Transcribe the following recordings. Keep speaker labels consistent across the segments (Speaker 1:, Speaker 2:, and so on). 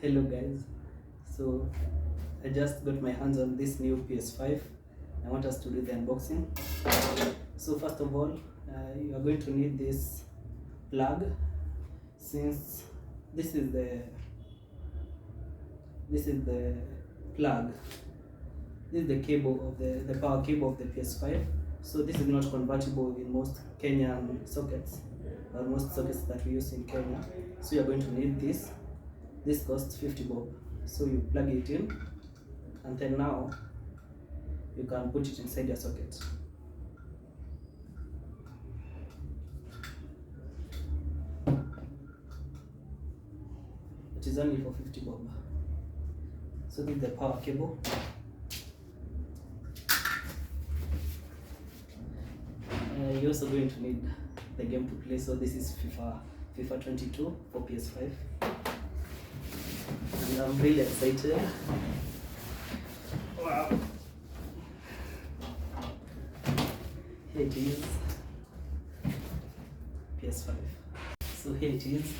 Speaker 1: Hello guys, so I just got my hands on this new PS5. I want us to do the unboxing. So first of all, you are going to need this plug, since this is the plug. This is the cable of the power cable of the PS5. So this is not convertible in most Kenyan sockets, or most sockets that we use in Kenya. So you are going to need this. This costs 50 bob. So you plug it in, and then now you can put it inside your socket. It is only for 50 bob. So this is the power cable. You're also going to need the game to play. So this is FIFA 22 for PS5. And I'm really excited. Wow. Here it is. PS5. So here it is.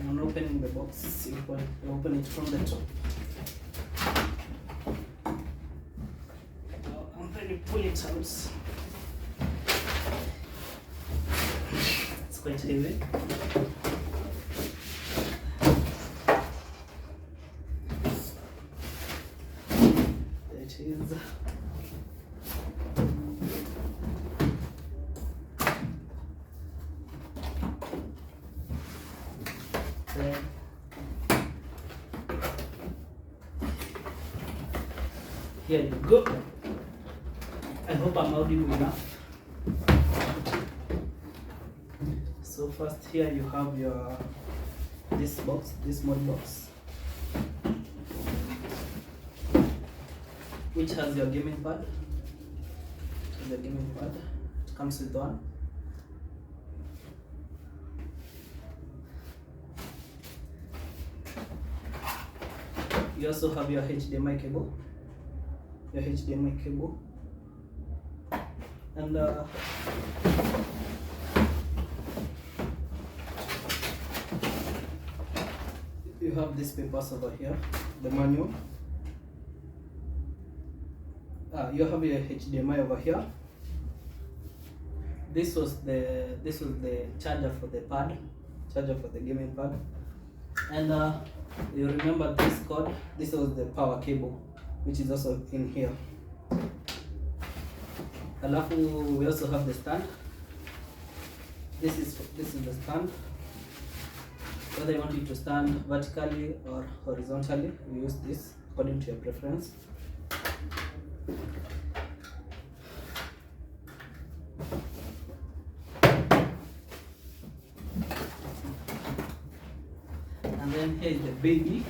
Speaker 1: On opening the box, you open it from the top. And then you pull it out. It's quite heavy. There it is. Here you go. I hope I'm audible enough. So first here you have your this mod box, which has your gaming pad. It comes with one. You also have your HDMI cable. And you have these papers over here, the manual. You have your HDMI over here. This was the charger for the gaming pad. And you remember this cord? This was the power cable, which is also in here. Alafu, we also have the stand. This is the stand. Whether you want it to stand vertically or horizontally, you use this according to your preference. And then here is the baby.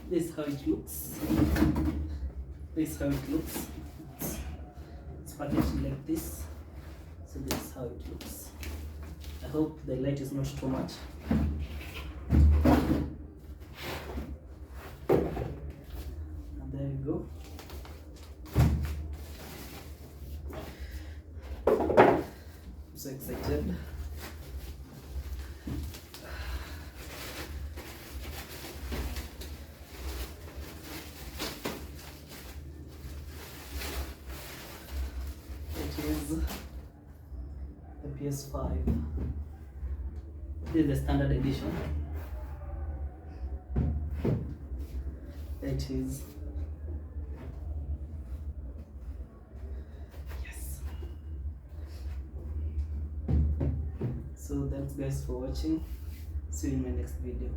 Speaker 1: This is how it looks. It's packaged like this. So this is how it looks. I hope the light is not too much. And there you go. I'm so excited. Is the PS5. This is the standard edition. It is. Yes. So thanks guys for watching. See you in my next video.